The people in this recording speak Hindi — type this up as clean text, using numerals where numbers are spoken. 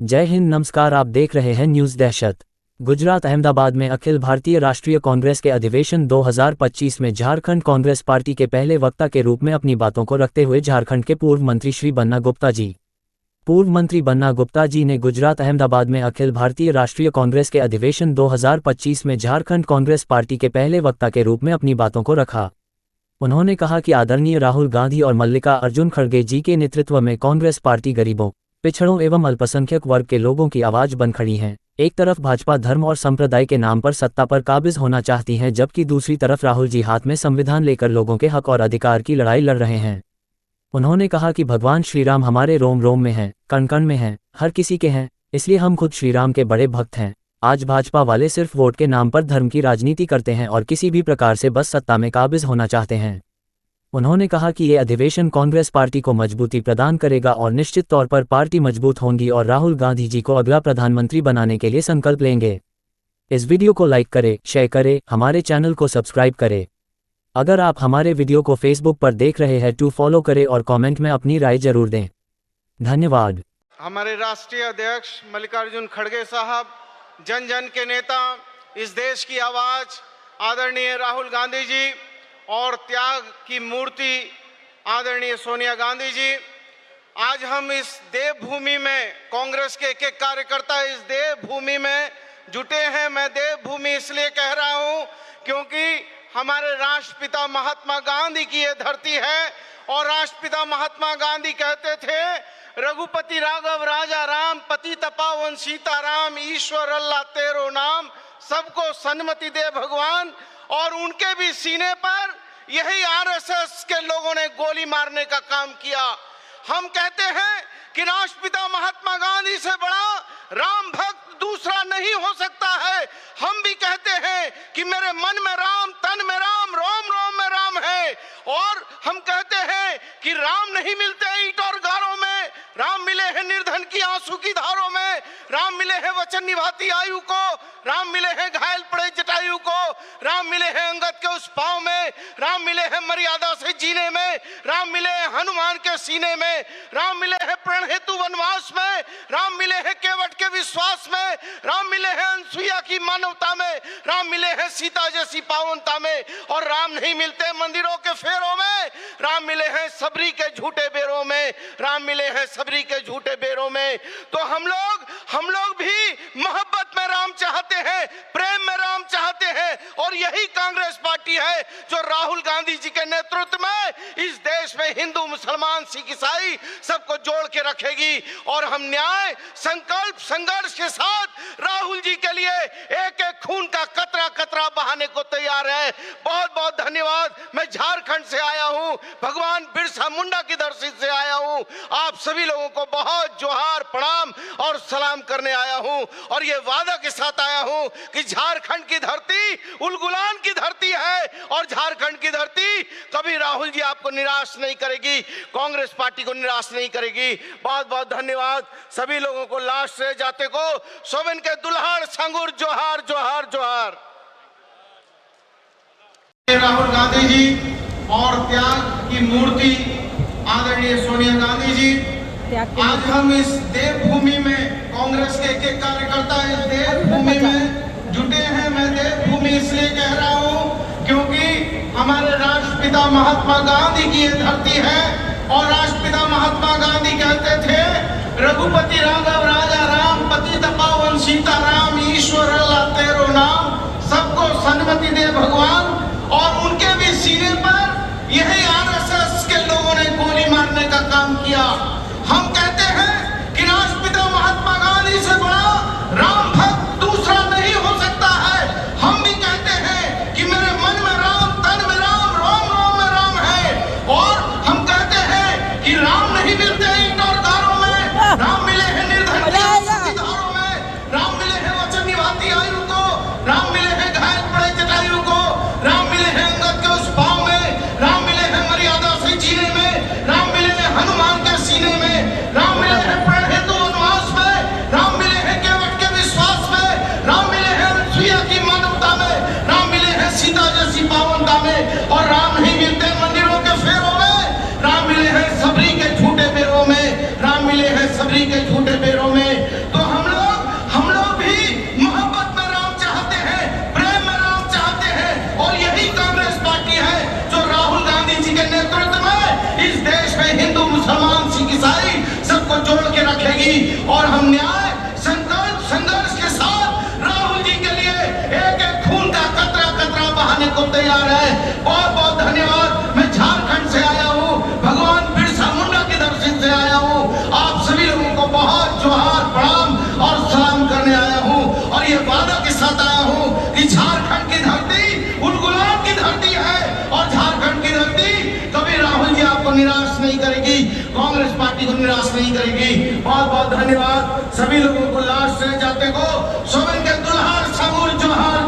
जय हिंद, नमस्कार। आप देख रहे हैं न्यूज़ दहशत। गुजरात अहमदाबाद में अखिल भारतीय राष्ट्रीय कांग्रेस के अधिवेशन 2025 में झारखंड कांग्रेस पार्टी के पहले वक्ता के रूप में अपनी बातों को रखते हुए झारखंड के पूर्व मंत्री श्री बन्ना गुप्ता जी ने गुजरात अहमदाबाद में अखिल भारतीय राष्ट्रीय कांग्रेस के अधिवेशन 2025 में झारखंड कांग्रेस पार्टी के पहले वक्ता के रूप में अपनी बातों को रखा। उन्होंने कहा कि आदरणीय राहुल गांधी और मल्लिका अर्जुन खड़गे जी के नेतृत्व में कांग्रेस पार्टी गरीबों, पिछड़ों एवं अल्पसंख्यक वर्ग के लोगों की आवाज बन खड़ी है। एक तरफ भाजपा धर्म और संप्रदाय के नाम पर सत्ता पर काबिज होना चाहती है, जबकि दूसरी तरफ राहुल जी हाथ में संविधान लेकर लोगों के हक और अधिकार की लड़ाई लड़ रहे हैं। उन्होंने कहा कि भगवान श्रीराम हमारे रोम रोम में हैं, कण कण में हैं, हर किसी के हैं, इसलिए हम खुद श्रीराम के बड़े भक्त हैं। आज भाजपा वाले सिर्फ वोट के नाम पर धर्म की राजनीति करते हैं और किसी भी प्रकार से बस सत्ता में काबिज होना चाहते हैं। उन्होंने कहा कि ये अधिवेशन कांग्रेस पार्टी को मजबूती प्रदान करेगा और निश्चित तौर पर पार्टी मजबूत होंगी और राहुल गांधी जी को अगला प्रधानमंत्री बनाने के लिए संकल्प लेंगे। इस वीडियो को लाइक करें, शेयर करें, हमारे चैनल को सब्सक्राइब करें। अगर आप हमारे वीडियो को फेसबुक पर देख रहे हैं तो फॉलो करें और कमेंट में अपनी राय जरूर दें। धन्यवाद। हमारे राष्ट्रीय अध्यक्ष मल्लिकार्जुन खड़गे साहब, जन जन के नेता, इस देश की आवाज आदरणीय राहुल गांधी जी और त्याग की मूर्ति आदरणीय सोनिया गांधी जी, आज हम इस देवभूमि में कांग्रेस के एक एक कार्यकर्ता इस देवभूमि में जुटे हैं। मैं देवभूमि इसलिए कह रहा हूं क्योंकि हमारे राष्ट्रपिता महात्मा गांधी की ये धरती है और राष्ट्रपिता महात्मा गांधी कहते थे, रघुपति राघव राजा राम, पतित पावन सीताराम, ईश्वर अल्लाह तेरो नाम, सबको सन्मति दे भगवान। और उनके भी सीने पर यही आरएसएस के लोगों ने गोली मारने का काम किया। हम कहते हैं कि राष्ट्रपिता महात्मा गांधी से बड़ा राम भक्त दूसरा नहीं हो सकता है। हम भी कहते हैं कि मेरे मन में राम, तन में राम, रोम रोम में राम है। और हम कहते हैं कि राम नहीं मिलते ईंट और गारों में, राम मिले हैं निर्धन की आंसू की धारों में, राम मिले हैं वचन निभाती आयु को, राम मिले हैं घायल पड़े जटायु को, राम मिले हैं अंगद के उस पांव में, राम मिले हैं मर्यादा से जीने में, राम मिले हैं हनुमान के सीने में, राम मिले हैं प्रण हेतु वनवास में, राम मिले हैं केवट के विश्वास में, राम मिले हैं अनसुईया की मानवता में, राम मिले हैं सीता जैसी पावनता में। और राम नहीं मिलते मंदिरों के फेरों में, राम मिले हैं सबरी के झूठे बेरों में, राम मिले हैं सबरी के झूठे बेरों में। तो हम लोग भी मोहब्बत में राम चाहते हैं, प्रेम में राम चाहते हैं। और यही कांग्रेस पार्टी है जो राहुल गांधी जी के नेतृत्व में इस देश में हिंदू, मुसलमान, सिख, ईसाई सबको जोड़ के रखेगी। और हम न्याय, संकल्प, संघर्ष के साथ राहुल जी के लिए एक एक खून का कतरा कतरा बहाने को तैयार है। बहुत बहुत धन्यवाद। मैं झारखंड से आया हूं, भगवान बिरसा मुंडा की धरती से आया हूं। आप सभी लोगों को बहुत जोहार, प्रणाम और सलाम करने आया हूं। और ये वादा के साथ आया हूं कि झारखंड की धरती उलगुलान की धरती है और झारखंड की धरती कभी राहुल जी आपको निराश नहीं करेगी, कांग्रेस पार्टी को निराश नहीं करेगी। बहुत बहुत धन्यवाद सभी लोगों को। लास्ट से जाते को सोबन के दुल्हाड़ संगुर, जोहार जोहार जोहार। राहुल गांधी जी और त्याग की मूर्ति आदरणीय सोनिया गांधी जी, आज हम इस देवभूमि में कांग्रेस के एक एक कार्यकर्ता इस देवभूमि में जुटे हैं। मैं देवभूमि इसलिए कह रहा हूं क्योंकि हमारे राष्ट्रपिता महात्मा गांधी की ये धरती है और राष्ट्रपिता महात्मा गांधी कहते थे, रघुपति राघव राजा राम, पतित पावन सीताराम, ईश्वर अल्लाह तेरो नाम, सबको सन्मति दे भगवान। और उनके भी सीने पर यही आरएसएस के लोगों ने गोली मारने का काम किया। हम कहते हैं कि राष्ट्रपिता महात्मा गांधी से बड़ा राम भक्त दूसरा नहीं हो सकता है। हम भी कहते हैं कि मेरे मन में राम, तन में राम, रोम रोम में राम है। और हम कहते हैं कि राम नहीं मिलते ईंट और गारों में, राम मिले हैं निर्धन की सबको जोड़ के रखेगी और हम न्याय संघर्ष के साथ राहुल जी के लिए एक एक खून का कतरा कतरा बहाने को तैयार है। बहुत बहुत धन्यवाद। मैं झारखंड से आया हूँ, भगवान बिरसा मुंडा के दर्शन से आया हूँ। आप सभी लोगों को बहुत जोहार प्रणाम और सलाम करने आया हूँ और ये वादा के साथ आया हूँ कि झारखंड की धरती उन गुलाम की धरती है और झारखंड की धरती कभी राहुल जी आपको निराश नहीं करेगी, कांग्रेस पार्टी को निराश नहीं करेगी। बहुत बहुत धन्यवाद सभी लोगों को, लास्ट से जाते को सोवन के दुल्हार सबूर जोहार।